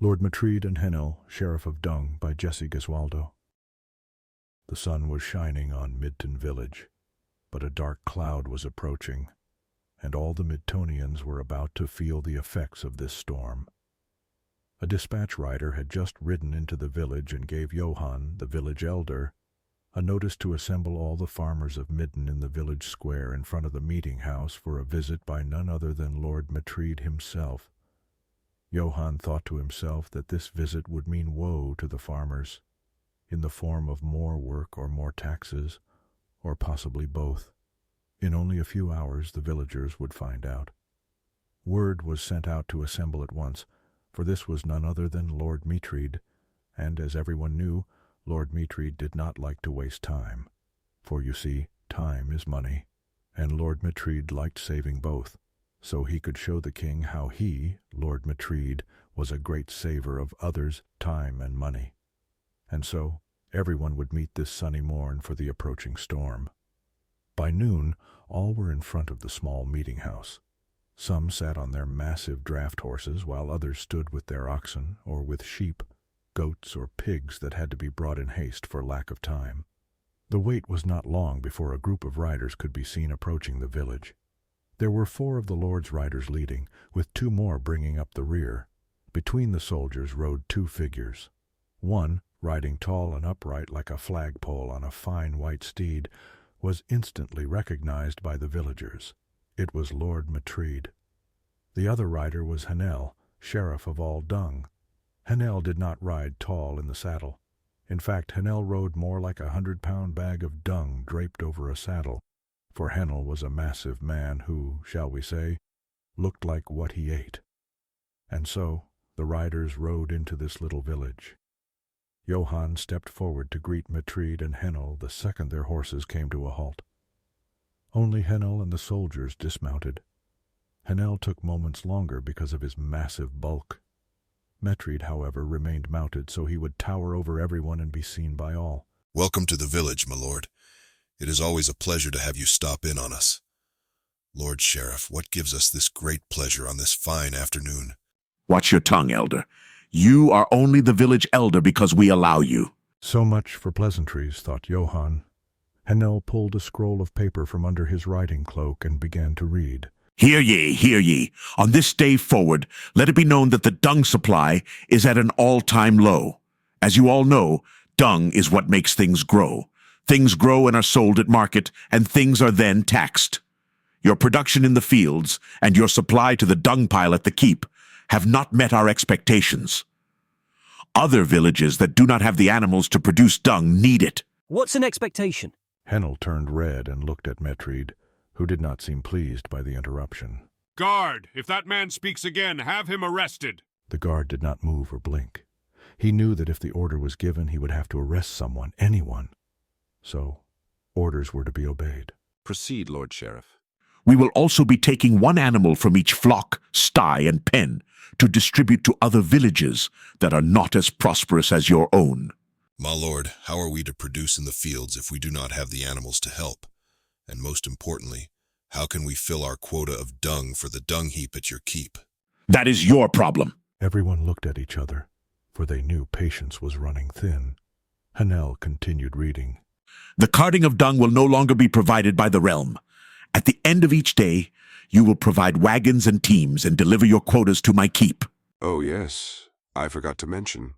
Lord Metreed and Henel, Sheriff of Dung, by Gesualdo. The sun was shining on Midton village, but a dark cloud was approaching, and all the Midtonians were about to feel the effects of this storm. A dispatch rider had just ridden into the village and gave Johann, the village elder, a notice to assemble all the farmers of Midden in the village square in front of the meeting house for a visit by none other than Lord Metreed himself. Johann thought to himself that this visit would mean woe to the farmers, in the form of more work or more taxes, or possibly both. In only a few hours the villagers would find out. Word was sent out to assemble at once, for this was none other than Lord Metreed, and as everyone knew, Lord Metreed did not like to waste time. For you see, time is money, and Lord Metreed liked saving both, so he could show the king how he, Lord Metreed, was a great saver of others' time and money. And so everyone would meet this sunny morn for the approaching storm. By noon, all were in front of the small meeting house. Some sat on their massive draft horses, while others stood with their oxen, or with sheep, goats, or pigs that had to be brought in haste for lack of time. The wait was not long before a group of riders could be seen approaching the village. There were 4 of the Lord's riders leading, with 2 more bringing up the rear. Between the soldiers rode 2 figures. One, riding tall and upright like a flagpole on a fine white steed, was instantly recognized by the villagers. It was Lord Metreed. The other rider was Henel, sheriff of all Dung. Henel did not ride tall in the saddle. In fact, Henel rode more like 100-pound bag of dung draped over a saddle, for Henel was a massive man who, shall we say, looked like what he ate. And so the riders rode into this little village. Johann stepped forward to greet Metreed and Henel the second their horses came to a halt. Only Henel and the soldiers dismounted. Henel took moments longer because of his massive bulk. Metreed, however, remained mounted so he would tower over everyone and be seen by all. Welcome to the village, my lord. It is always a pleasure to have you stop in on us. Lord Sheriff, what gives us this great pleasure on this fine afternoon? Watch your tongue, elder. You are only the village elder because we allow you. So much for pleasantries, thought Johann. Henel pulled a scroll of paper from under his riding cloak and began to read. Hear ye, hear ye. On this day forward, let it be known that the dung supply is at an all-time low. As you all know, dung is what makes things grow. Things grow and are sold at market, and things are then taxed. Your production in the fields and your supply to the dung pile at the keep have not met our expectations. Other villages that do not have the animals to produce dung need it. What's an expectation? Henel turned red and looked at Metreed, who did not seem pleased by the interruption. Guard, if that man speaks again, have him arrested. The guard did not move or blink. He knew that if the order was given, he would have to arrest someone, anyone. So, orders were to be obeyed. Proceed, Lord Sheriff. We will also be taking 1 animal from each flock, sty, and pen to distribute to other villages that are not as prosperous as your own. My lord, how are we to produce in the fields if we do not have the animals to help? And most importantly, how can we fill our quota of dung for the dung heap at your keep? That is your problem. Everyone looked at each other, for they knew patience was running thin. Henel continued reading. The carting of dung will no longer be provided by the realm. At the end of each day, you will provide wagons and teams and deliver your quotas to my keep. Oh yes, I forgot to mention.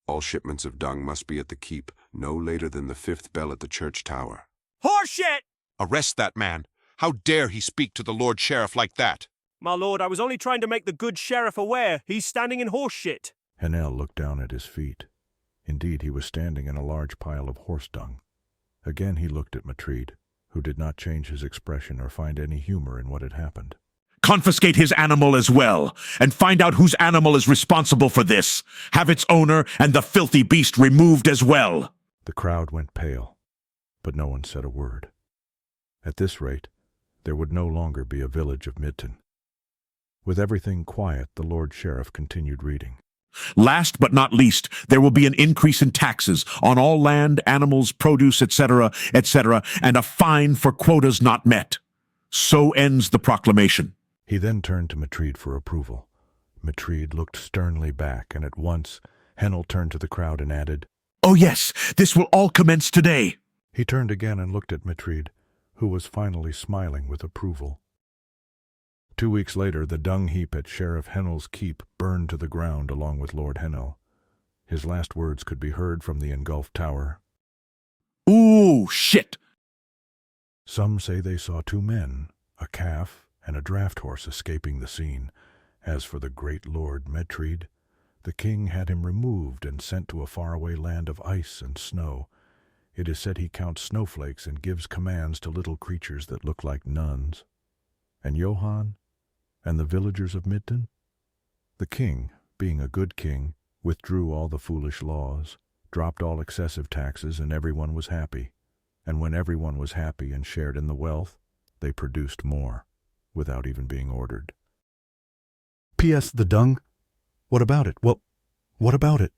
All shipments of dung must be at the keep no later than the 5th bell at the church tower. Horseshit! Arrest that man. How dare he speak to the Lord Sheriff like that? My lord, I was only trying to make the good sheriff aware he's standing in horseshit. Henel looked down at his feet. Indeed, he was standing in a large pile of horse dung. Again he looked at Metreed, who did not change his expression or find any humor in what had happened. Confiscate his animal as well, and find out whose animal is responsible for this. Have its owner and the filthy beast removed as well. The crowd went pale, but no one said a word. At this rate, there would no longer be a village of Midton. With everything quiet, the Lord Sheriff continued reading. Last but not least, there will be an increase in taxes on all land, animals, produce, etc., and a fine for quotas not met. So ends the proclamation. He then turned to Metreed for approval, Metreed looked sternly back, and at once Henel turned to the crowd and added, "Oh yes, this will all commence today." He turned again and looked at Metreed, who was finally smiling with approval. 2 weeks later, the dung heap at Sheriff Henel's keep burned to the ground along with Lord Henel. His last words could be heard from the engulfed tower. "Ooh, shit!" Some say they saw 2 men, a calf and a draft horse, escaping the scene. As for the great Lord Metreed, the king had him removed and sent to a faraway land of ice and snow. It is said he counts snowflakes and gives commands to little creatures that look like nuns. And Johann, and the villagers of Midden? The king, being a good king, withdrew all the foolish laws, dropped all excessive taxes, and everyone was happy. And when everyone was happy and shared in the wealth, they produced more, without even being ordered. P.S. The dung? What about it? Well, what about it?